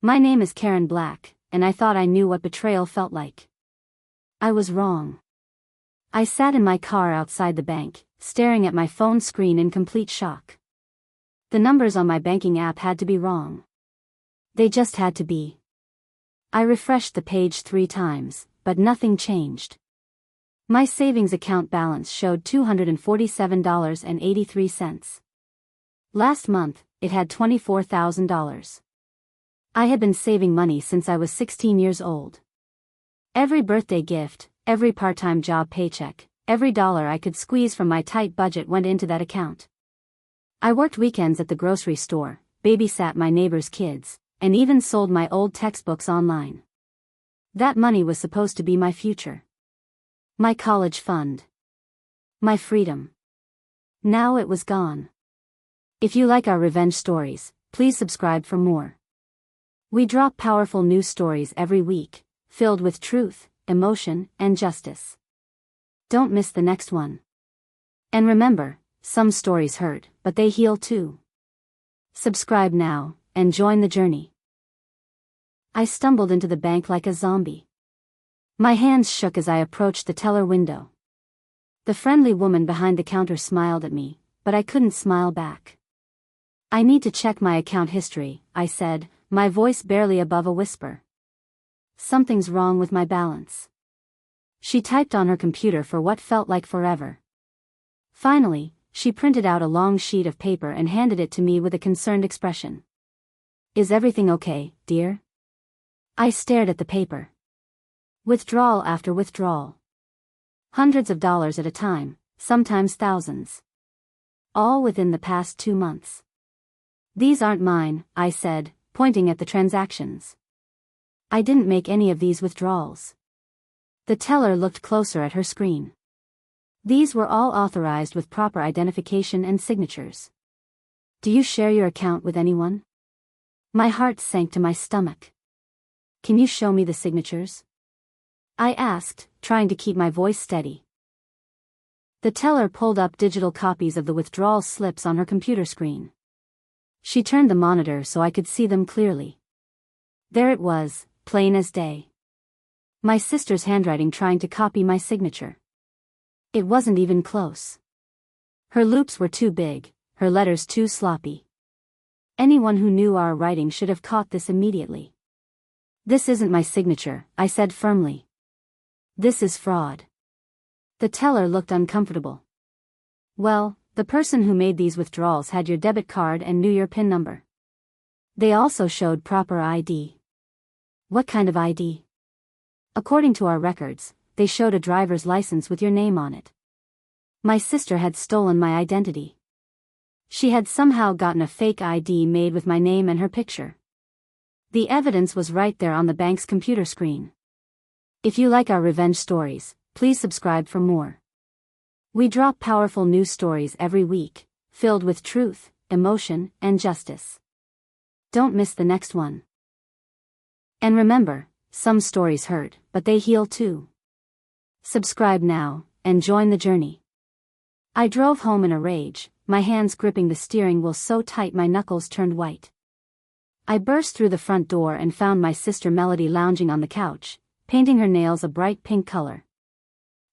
My name is Karen Black, and I thought I knew what betrayal felt like. I was wrong. I sat in my car outside the bank, staring at my phone screen in complete shock. The numbers on my banking app had to be wrong. They just had to be. I refreshed the page 3 times, but nothing changed. My savings account balance showed $247.83. Last month, it had $24,000. I had been saving money since I was 16 years old. Every birthday gift, every part-time job paycheck, every dollar I could squeeze from my tight budget went into that account. I worked weekends at the grocery store, babysat my neighbor's kids, and even sold my old textbooks online. That money was supposed to be my future. My college fund. My freedom. Now it was gone. If you like our revenge stories, please subscribe for more. We drop powerful news stories every week, filled with truth, emotion, and justice. Don't miss the next one. And remember, some stories hurt, but they heal too. Subscribe now, and join the journey. I stumbled into the bank like a zombie. My hands shook as I approached the teller window. The friendly woman behind the counter smiled at me, but I couldn't smile back. I need to check my account history, I said, my voice barely above a whisper. Something's wrong with my balance. She typed on her computer for what felt like forever. Finally, she printed out a long sheet of paper and handed it to me with a concerned expression. Is everything okay, dear? I stared at the paper. Withdrawal after withdrawal. Hundreds of dollars at a time, sometimes thousands. All within the past 2 months. These aren't mine, I said, pointing at the transactions. I didn't make any of these withdrawals. The teller looked closer at her screen. These were all authorized with proper identification and signatures. Do you share your account with anyone? My heart sank to my stomach. Can you show me the signatures? I asked, trying to keep my voice steady. The teller pulled up digital copies of the withdrawal slips on her computer screen. She turned the monitor so I could see them clearly. There it was, plain as day. My sister's handwriting trying to copy my signature. It wasn't even close. Her loops were too big, her letters too sloppy. Anyone who knew our writing should have caught this immediately. This isn't my signature, I said firmly. This is fraud. The teller looked uncomfortable. Well, the person who made these withdrawals had your debit card and knew your PIN number. They also showed proper ID. What kind of ID? According to our records, they showed a driver's license with your name on it. My sister had stolen my identity. She had somehow gotten a fake ID made with my name and her picture. The evidence was right there on the bank's computer screen. If you like our revenge stories, please subscribe for more. We drop powerful news stories every week, filled with truth, emotion, and justice. Don't miss the next one. And remember, some stories hurt, but they heal too. Subscribe now, and join the journey. I drove home in a rage, my hands gripping the steering wheel so tight my knuckles turned white. I burst through the front door and found my sister Melody lounging on the couch, painting her nails a bright pink color.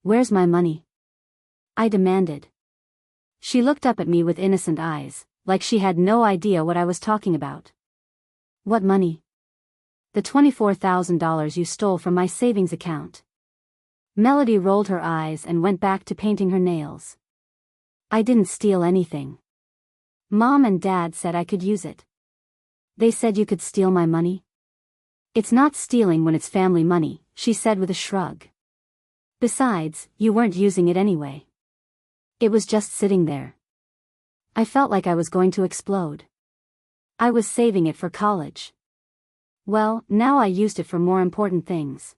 Where's my money? I demanded. She looked up at me with innocent eyes, like she had no idea what I was talking about. What money? The $24,000 you stole from my savings account. Melody rolled her eyes and went back to painting her nails. I didn't steal anything. Mom and Dad said I could use it. They said you could steal my money? It's not stealing when it's family money, she said with a shrug. Besides, you weren't using it anyway. It was just sitting there. I felt like I was going to explode. I was saving it for college. Well, now I used it for more important things.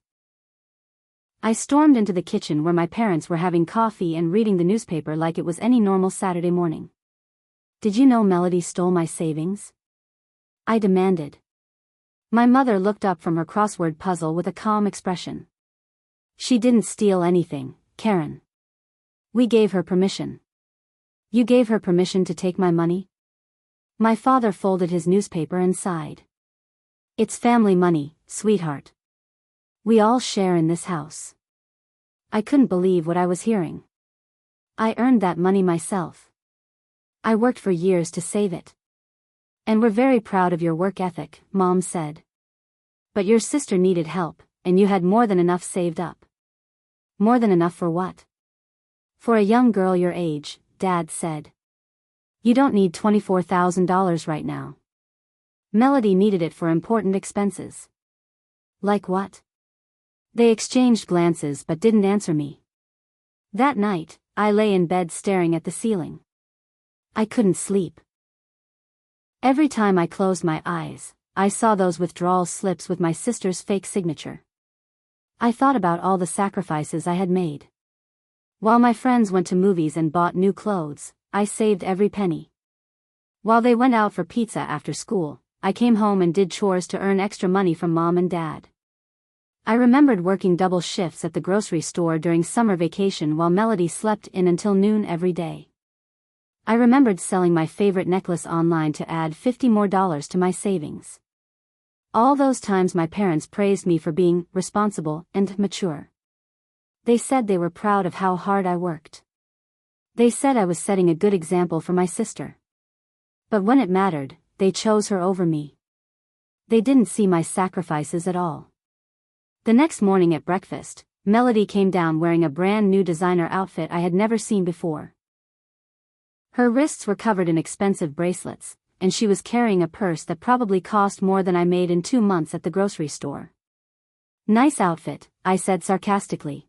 I stormed into the kitchen where my parents were having coffee and reading the newspaper like it was any normal Saturday morning. Did you know Melody stole my savings? I demanded. My mother looked up from her crossword puzzle with a calm expression. She didn't steal anything, Karen. We gave her permission. You gave her permission to take my money? My father folded his newspaper and sighed. It's family money, sweetheart. We all share in this house. I couldn't believe what I was hearing. I earned that money myself. I worked for years to save it. And we're very proud of your work ethic, Mom said. But your sister needed help, and you had more than enough saved up. More than enough for what? For a young girl your age, Dad said. You don't need $24,000 right now. Melody needed it for important expenses. Like what? They exchanged glances but didn't answer me. That night, I lay in bed staring at the ceiling. I couldn't sleep. Every time I closed my eyes, I saw those withdrawal slips with my sister's fake signature. I thought about all the sacrifices I had made. While my friends went to movies and bought new clothes, I saved every penny. While they went out for pizza after school, I came home and did chores to earn extra money from Mom and Dad. I remembered working double shifts at the grocery store during summer vacation while Melody slept in until noon every day. I remembered selling my favorite necklace online to add $50 more to my savings. All those times my parents praised me for being responsible and mature. They said they were proud of how hard I worked. They said I was setting a good example for my sister. But when it mattered, they chose her over me. They didn't see my sacrifices at all. The next morning at breakfast, Melody came down wearing a brand new designer outfit I had never seen before. Her wrists were covered in expensive bracelets, and she was carrying a purse that probably cost more than I made in 2 months at the grocery store. Nice outfit, I said sarcastically.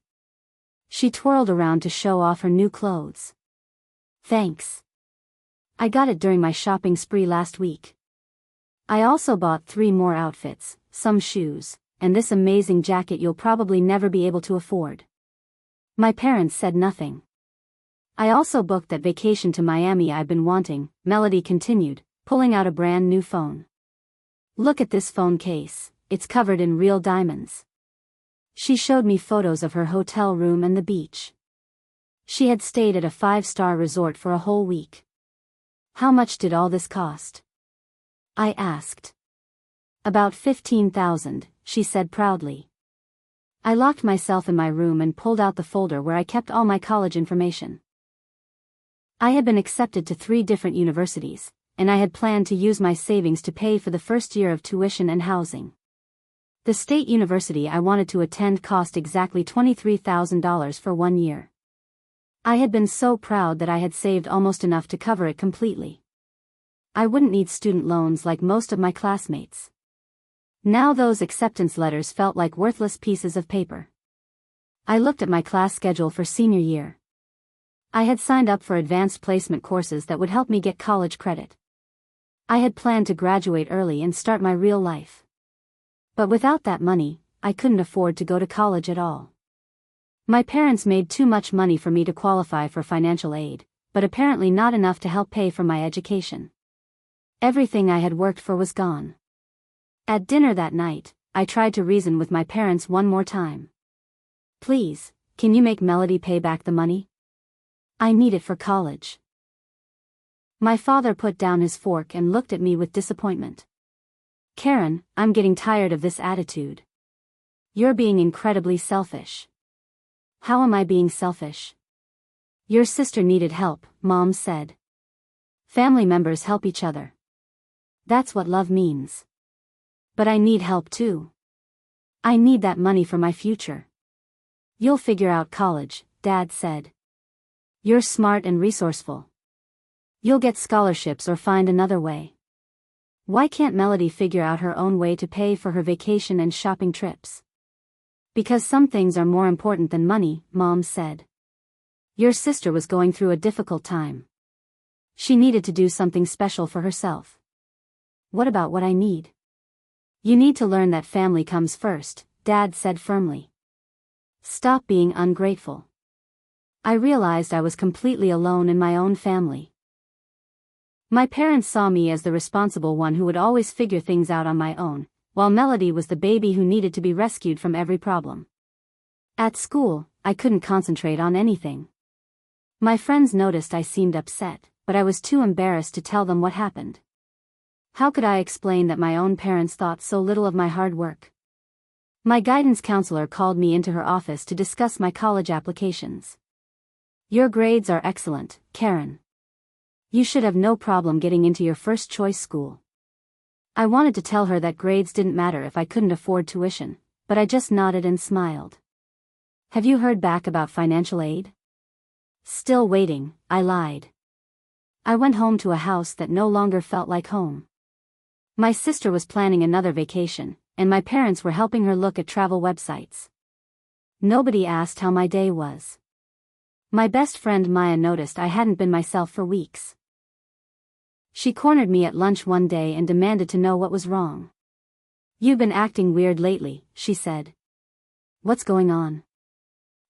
She twirled around to show off her new clothes. Thanks. I got it during my shopping spree last week. I also bought 3 more outfits, some shoes, and this amazing jacket you'll probably never be able to afford. My parents said nothing. I also booked that vacation to Miami I've been wanting, Melody continued, pulling out a brand new phone. Look at this phone case, it's covered in real diamonds. She showed me photos of her hotel room and the beach. She had stayed at a 5-star resort for a whole week. How much did all this cost? I asked. About $15,000, she said proudly. I locked myself in my room and pulled out the folder where I kept all my college information. I had been accepted to 3 different universities, and I had planned to use my savings to pay for the first year of tuition and housing. The state university I wanted to attend cost exactly $23,000 for 1 year. I had been so proud that I had saved almost enough to cover it completely. I wouldn't need student loans like most of my classmates. Now those acceptance letters felt like worthless pieces of paper. I looked at my class schedule for senior year. I had signed up for advanced placement courses that would help me get college credit. I had planned to graduate early and start my real life. But without that money, I couldn't afford to go to college at all. My parents made too much money for me to qualify for financial aid, but apparently not enough to help pay for my education. Everything I had worked for was gone. At dinner that night, I tried to reason with my parents one more time. Please, can you make Melody pay back the money? I need it for college. My father put down his fork and looked at me with disappointment. Karen, I'm getting tired of this attitude. You're being incredibly selfish. How am I being selfish? Your sister needed help, Mom said. Family members help each other. That's what love means. But I need help too. I need that money for my future. You'll figure out college, Dad said. You're smart and resourceful. You'll get scholarships or find another way. Why can't Melody figure out her own way to pay for her vacation and shopping trips? Because some things are more important than money, Mom said. Your sister was going through a difficult time. She needed to do something special for herself. What about what I need? You need to learn that family comes first, Dad said firmly. Stop being ungrateful. I realized I was completely alone in my own family. My parents saw me as the responsible one who would always figure things out on my own, while Melody was the baby who needed to be rescued from every problem. At school, I couldn't concentrate on anything. My friends noticed I seemed upset, but I was too embarrassed to tell them what happened. How could I explain that my own parents thought so little of my hard work? My guidance counselor called me into her office to discuss my college applications. Your grades are excellent, Karen. You should have no problem getting into your first choice school. I wanted to tell her that grades didn't matter if I couldn't afford tuition, but I just nodded and smiled. Have you heard back about financial aid? Still waiting, I lied. I went home to a house that no longer felt like home. My sister was planning another vacation, and my parents were helping her look at travel websites. Nobody asked how my day was. My best friend Maya noticed I hadn't been myself for weeks. She cornered me at lunch one day and demanded to know what was wrong. You've been acting weird lately, she said. What's going on?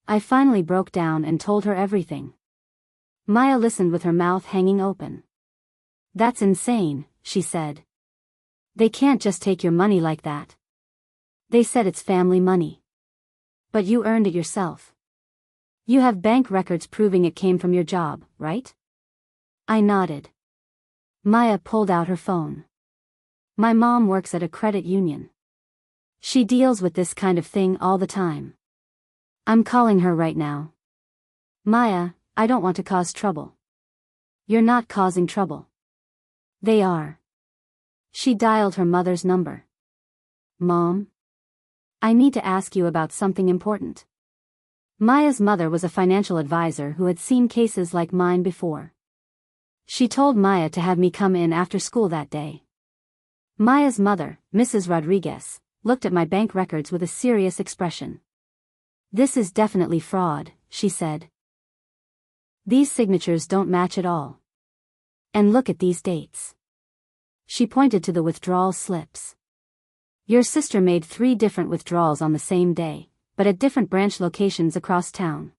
I finally broke down and told her everything. Maya listened with her mouth hanging open. That's insane, she said. They can't just take your money like that. They said it's family money. But you earned it yourself. You have bank records proving it came from your job, right? I nodded. Maya pulled out her phone. My mom works at a credit union. She deals with this kind of thing all the time. I'm calling her right now. Maya, I don't want to cause trouble. You're not causing trouble. They are. She dialed her mother's number. Mom? I need to ask you about something important. Maya's mother was a financial advisor who had seen cases like mine before. She told Maya to have me come in after school that day. Maya's mother, Mrs. Rodriguez, looked at my bank records with a serious expression. This is definitely fraud, she said. These signatures don't match at all. And look at these dates. She pointed to the withdrawal slips. Your sister made 3 different withdrawals on the same day, but at different branch locations across town.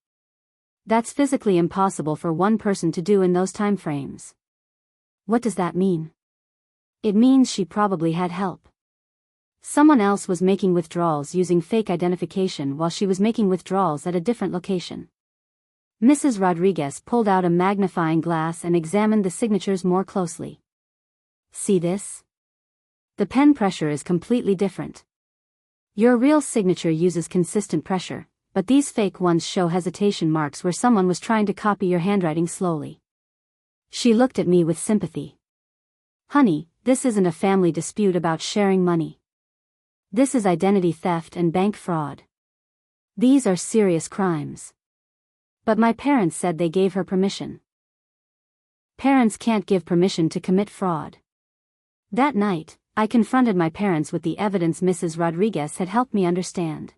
That's physically impossible for one person to do in those time frames. What does that mean? It means she probably had help. Someone else was making withdrawals using fake identification while she was making withdrawals at a different location. Mrs. Rodriguez pulled out a magnifying glass and examined the signatures more closely. See this? The pen pressure is completely different. Your real signature uses consistent pressure, but these fake ones show hesitation marks where someone was trying to copy your handwriting slowly. She looked at me with sympathy. Honey, this isn't a family dispute about sharing money. This is identity theft and bank fraud. These are serious crimes. But my parents said they gave her permission. Parents can't give permission to commit fraud. That night, I confronted my parents with the evidence Mrs. Rodriguez had helped me understand.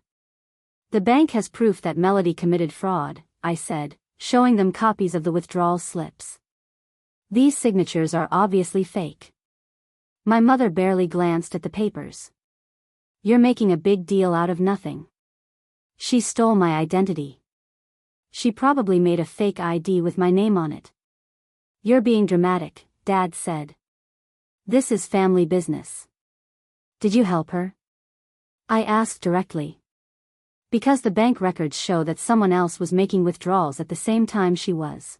The bank has proof that Melody committed fraud, I said, showing them copies of the withdrawal slips. These signatures are obviously fake. My mother barely glanced at the papers. You're making a big deal out of nothing. She stole my identity. She probably made a fake ID with my name on it. You're being dramatic, Dad said. This is family business. Did you help her? I asked directly. Because the bank records show that someone else was making withdrawals at the same time she was.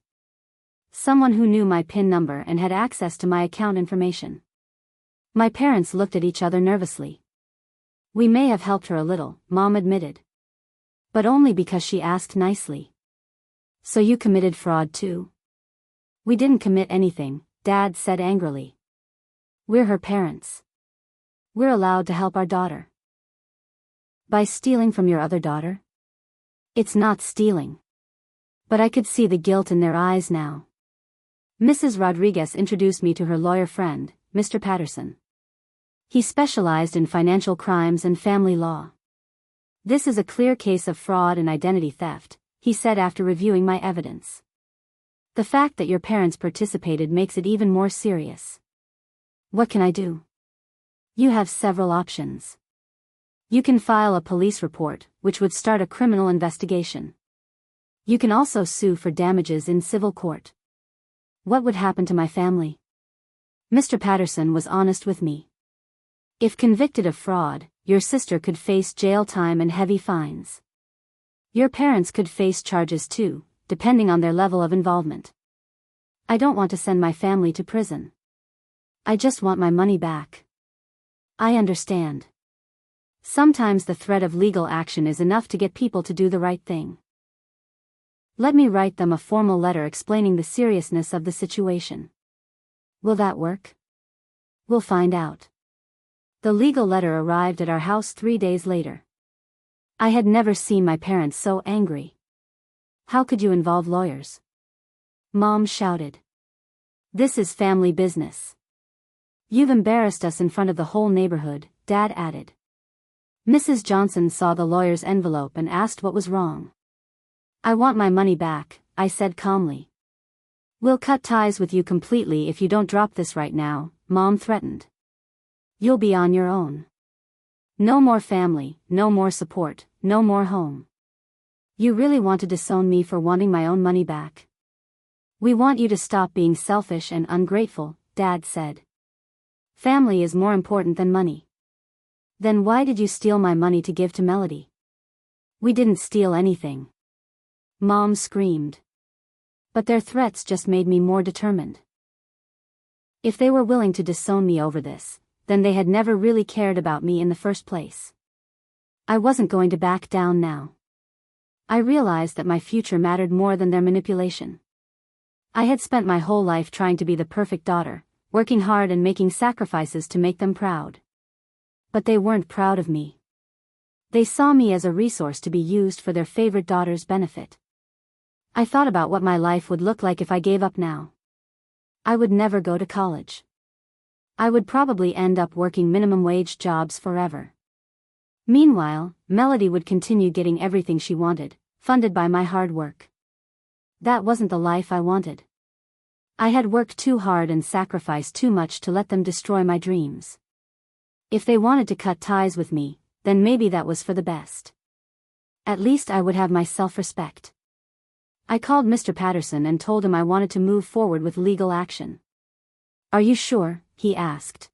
Someone who knew my PIN number and had access to my account information. My parents looked at each other nervously. We may have helped her a little, Mom admitted. But only because she asked nicely. So you committed fraud too? We didn't commit anything, Dad said angrily. We're her parents. We're allowed to help our daughter. By stealing from your other daughter? It's not stealing. But I could see the guilt in their eyes now. Mrs. Rodriguez introduced me to her lawyer friend, Mr. Patterson. He specialized in financial crimes and family law. This is a clear case of fraud and identity theft, he said after reviewing my evidence. The fact that your parents participated makes it even more serious. What can I do? You have several options. You can file a police report, which would start a criminal investigation. You can also sue for damages in civil court. What would happen to my family? Mr. Patterson was honest with me. If convicted of fraud, your sister could face jail time and heavy fines. Your parents could face charges too, depending on their level of involvement. I don't want to send my family to prison. I just want my money back. I understand. Sometimes the threat of legal action is enough to get people to do the right thing. Let me write them a formal letter explaining the seriousness of the situation. Will that work? We'll find out. The legal letter arrived at our house 3 days later. I had never seen my parents so angry. How could you involve lawyers? Mom shouted. This is family business. You've embarrassed us in front of the whole neighborhood, Dad added. Mrs. Johnson saw the lawyer's envelope and asked what was wrong. I want my money back, I said calmly. We'll cut ties with you completely if you don't drop this right now, Mom threatened. You'll be on your own. No more family, no more support, no more home. You really want to disown me for wanting my own money back? We want you to stop being selfish and ungrateful, Dad said. Family is more important than money. Then why did you steal my money to give to Melody? We didn't steal anything. Mom screamed. But their threats just made me more determined. If they were willing to disown me over this, then they had never really cared about me in the first place. I wasn't going to back down now. I realized that my future mattered more than their manipulation. I had spent my whole life trying to be the perfect daughter, working hard and making sacrifices to make them proud. But they weren't proud of me. They saw me as a resource to be used for their favorite daughter's benefit. I thought about what my life would look like if I gave up now. I would never go to college. I would probably end up working minimum wage jobs forever. Meanwhile, Melody would continue getting everything she wanted, funded by my hard work. That wasn't the life I wanted. I had worked too hard and sacrificed too much to let them destroy my dreams. If they wanted to cut ties with me, then maybe that was for the best. At least I would have my self-respect. I called Mr. Patterson and told him I wanted to move forward with legal action. Are you sure? He asked.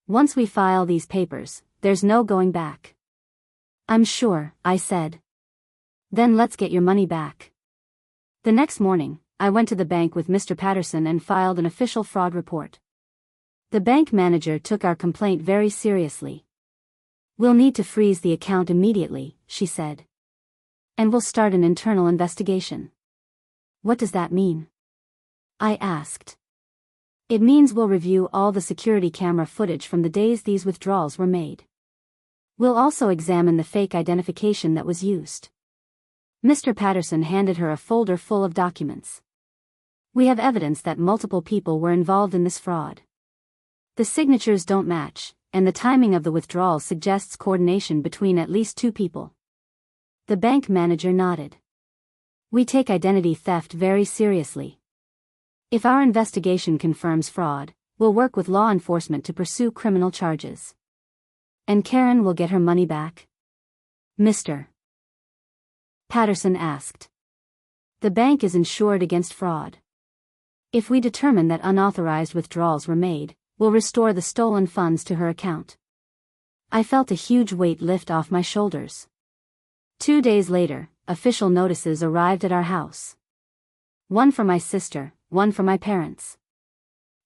Once we file these papers, there's no going back. I'm sure, I said. Then let's get your money back. The next morning, I went to the bank with Mr. Patterson and filed an official fraud report. The bank manager took our complaint very seriously. We'll need to freeze the account immediately, she said. And we'll start an internal investigation. What does that mean? I asked. It means we'll review all the security camera footage from the days these withdrawals were made. We'll also examine the fake identification that was used. Mr. Patterson handed her a folder full of documents. We have evidence that multiple people were involved in this fraud. The signatures don't match, and the timing of the withdrawals suggests coordination between at least 2 people. The bank manager nodded. We take identity theft very seriously. If our investigation confirms fraud, we'll work with law enforcement to pursue criminal charges. And Karen will get her money back? Mr. Patterson asked. The bank is insured against fraud. If we determine that unauthorized withdrawals were made, we'll restore the stolen funds to her account. I felt a huge weight lift off my shoulders. 2 days later, official notices arrived at our house. One for my sister, one for my parents.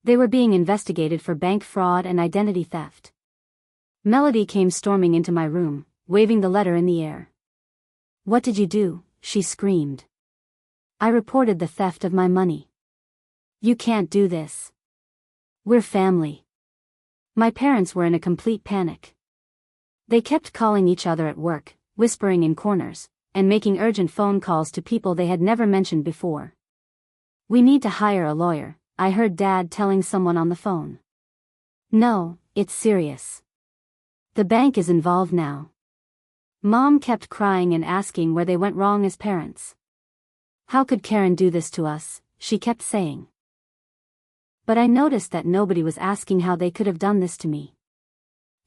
They were being investigated for bank fraud and identity theft. Melody came storming into my room, waving the letter in the air. What did you do? She screamed. I reported the theft of my money. You can't do this. We're family. My parents were in a complete panic. They kept calling each other at work, whispering in corners, and making urgent phone calls to people they had never mentioned before. We need to hire a lawyer, I heard Dad telling someone on the phone. No, it's serious. The bank is involved now. Mom kept crying and asking where they went wrong as parents. How could Karen do this to us, she kept saying. But I noticed that nobody was asking how they could have done this to me.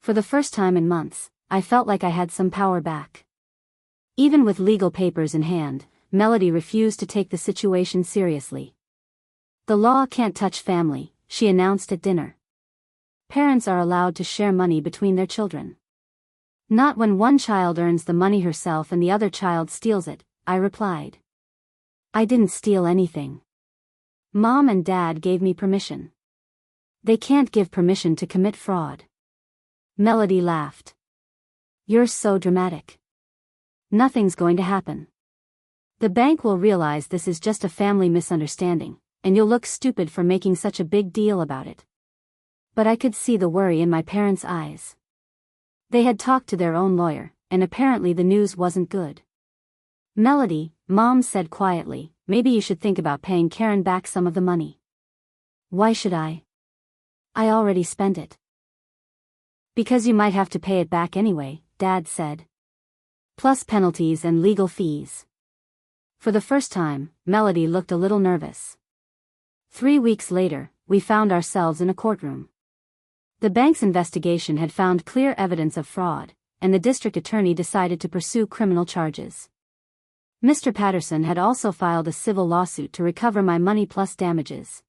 For the first time in months, I felt like I had some power back. Even with legal papers in hand, Melody refused to take the situation seriously. The law can't touch family, she announced at dinner. Parents are allowed to share money between their children. Not when one child earns the money herself and the other child steals it, I replied. I didn't steal anything. Mom and Dad gave me permission. They can't give permission to commit fraud. Melody laughed. You're so dramatic. Nothing's going to happen. The bank will realize this is just a family misunderstanding, and you'll look stupid for making such a big deal about it. But I could see the worry in my parents' eyes. They had talked to their own lawyer, and apparently the news wasn't good. Melody, Mom said quietly, maybe you should think about paying Karen back some of the money. Why should I? I already spent it. Because you might have to pay it back anyway, Dad said. Plus penalties and legal fees. For the first time, Melody looked a little nervous. 3 weeks later, we found ourselves in a courtroom. The bank's investigation had found clear evidence of fraud, and the district attorney decided to pursue criminal charges. Mr. Patterson had also filed a civil lawsuit to recover my money plus damages.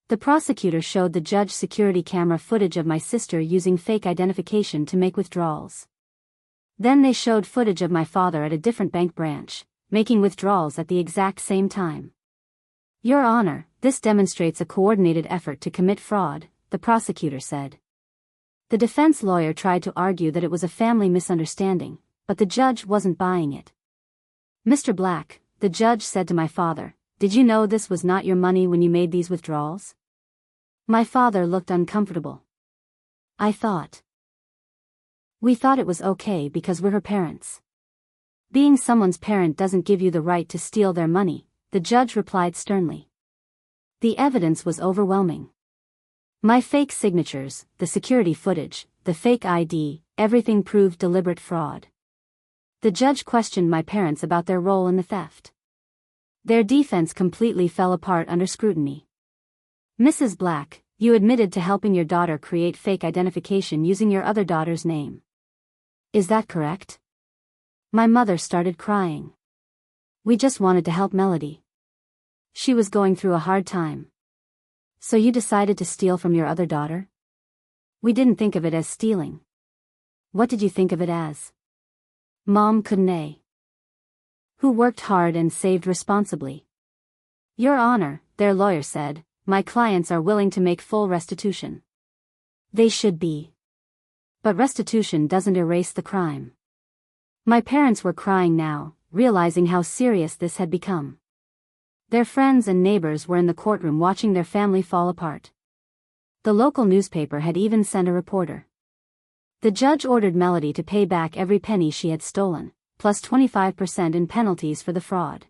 The prosecutor showed the judge security camera footage of my sister using fake identification to make withdrawals. Then they showed footage of my father at a different bank branch, making withdrawals at the exact same time. Your Honor, this demonstrates a coordinated effort to commit fraud, the prosecutor said. The defense lawyer tried to argue that it was a family misunderstanding, but the judge wasn't buying it. Mr. Black, the judge said to my father, did you know this was not your money when you made these withdrawals? My father looked uncomfortable. We thought it was okay because we're her parents. Being someone's parent doesn't give you the right to steal their money, the judge replied sternly. The evidence was overwhelming. My fake signatures, the security footage, the fake ID, everything proved deliberate fraud. The judge questioned my parents about their role in the theft. Their defense completely fell apart under scrutiny. Mrs. Black, you admitted to helping your daughter create fake identification using your other daughter's name. Is that correct? My mother started crying. We just wanted to help Melody. She was going through a hard time. So you decided to steal from your other daughter? We didn't think of it as stealing. What did you think of it as? Mom couldn't. Who worked hard and saved responsibly. Your Honor, their lawyer said, my clients are willing to make full restitution. They should be. But restitution doesn't erase the crime. My parents were crying now, realizing how serious this had become. Their friends and neighbors were in the courtroom watching their family fall apart. The local newspaper had even sent a reporter. The judge ordered Melody to pay back every penny she had stolen, plus 25% in penalties for the fraud.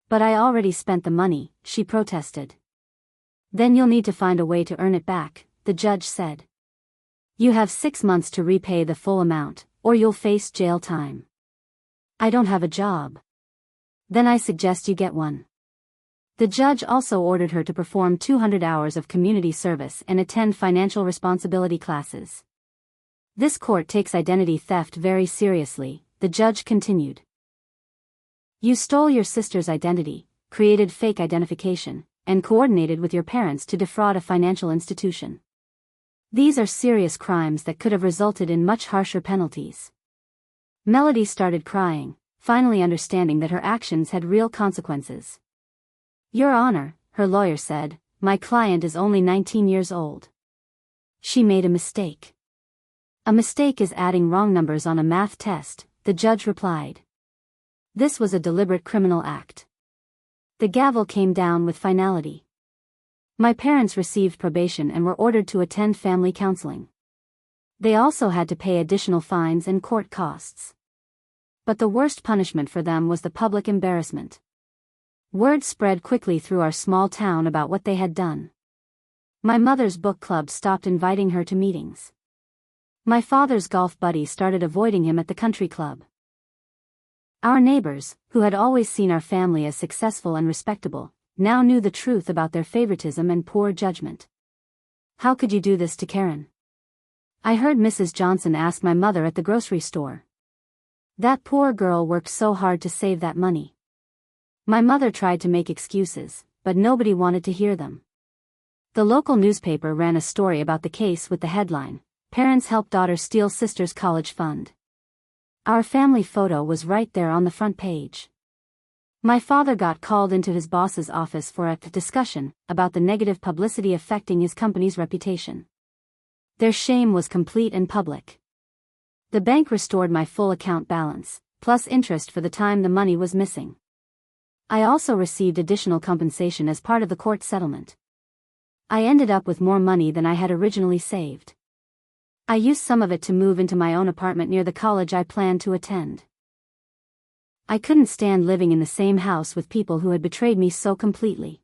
But I already spent the money, she protested. Then you'll need to find a way to earn it back, the judge said. You have 6 months to repay the full amount, or you'll face jail time. I don't have a job. Then I suggest you get one. The judge also ordered her to perform 200 hours of community service and attend financial responsibility classes. This court takes identity theft very seriously, the judge continued. You stole your sister's identity, created fake identification, and coordinated with your parents to defraud a financial institution. These are serious crimes that could have resulted in much harsher penalties. Melody started crying, finally understanding that her actions had real consequences. Your Honor, her lawyer said, my client is only 19 years old. She made a mistake. A mistake is adding wrong numbers on a math test, the judge replied. This was a deliberate criminal act. The gavel came down with finality. My parents received probation and were ordered to attend family counseling. They also had to pay additional fines and court costs. But the worst punishment for them was the public embarrassment. Word spread quickly through our small town about what they had done. My mother's book club stopped inviting her to meetings. My father's golf buddy started avoiding him at the country club. Our neighbors, who had always seen our family as successful and respectable, now knew the truth about their favoritism and poor judgment. How could you do this to Karen? I heard Mrs. Johnson ask my mother at the grocery store. That poor girl worked so hard to save that money. My mother tried to make excuses, but nobody wanted to hear them. The local newspaper ran a story about the case with the headline, Parents Help Daughter Steal Sister's College Fund. Our family photo was right there on the front page. My father got called into his boss's office for a discussion about the negative publicity affecting his company's reputation. Their shame was complete and public. The bank restored my full account balance, plus interest for the time the money was missing. I also received additional compensation as part of the court settlement. I ended up with more money than I had originally saved. I used some of it to move into my own apartment near the college I planned to attend. I couldn't stand living in the same house with people who had betrayed me so completely.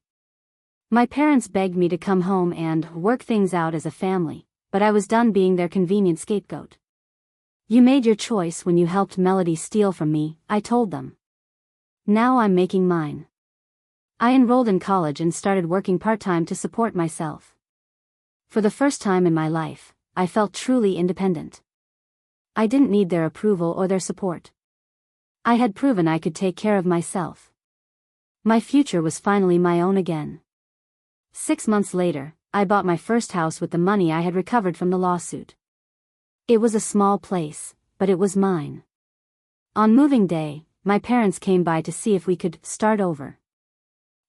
My parents begged me to come home and work things out as a family, but I was done being their convenient scapegoat. You made your choice when you helped Melody steal from me, I told them. Now I'm making mine. I enrolled in college and started working part-time to support myself. For the first time in my life, I felt truly independent. I didn't need their approval or their support. I had proven I could take care of myself. My future was finally my own again. 6 months later, I bought my first house with the money I had recovered from the lawsuit. It was a small place, but it was mine. On moving day, my parents came by to see if we could start over.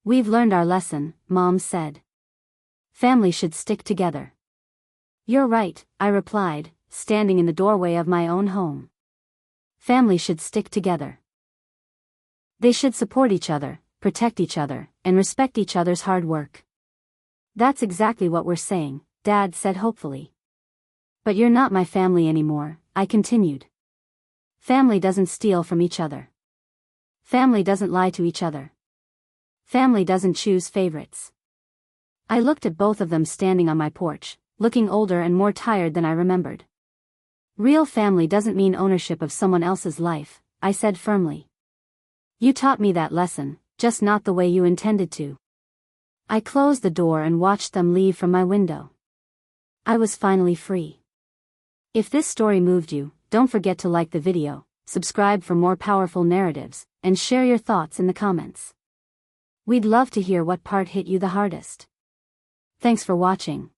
We've learned our lesson, Mom said. Family should stick together. You're right, I replied, standing in the doorway of my own home. Family should stick together. They should support each other, protect each other, and respect each other's hard work. That's exactly what we're saying, Dad said hopefully. But you're not my family anymore, I continued. Family doesn't steal from each other. Family doesn't lie to each other. Family doesn't choose favorites. I looked at both of them standing on my porch, looking older and more tired than I remembered. Real family doesn't mean ownership of someone else's life, I said firmly. You taught me that lesson, just not the way you intended to. I closed the door and watched them leave from my window. I was finally free. If this story moved you, don't forget to like the video, subscribe for more powerful narratives, and share your thoughts in the comments. We'd love to hear what part hit you the hardest. Thanks for watching.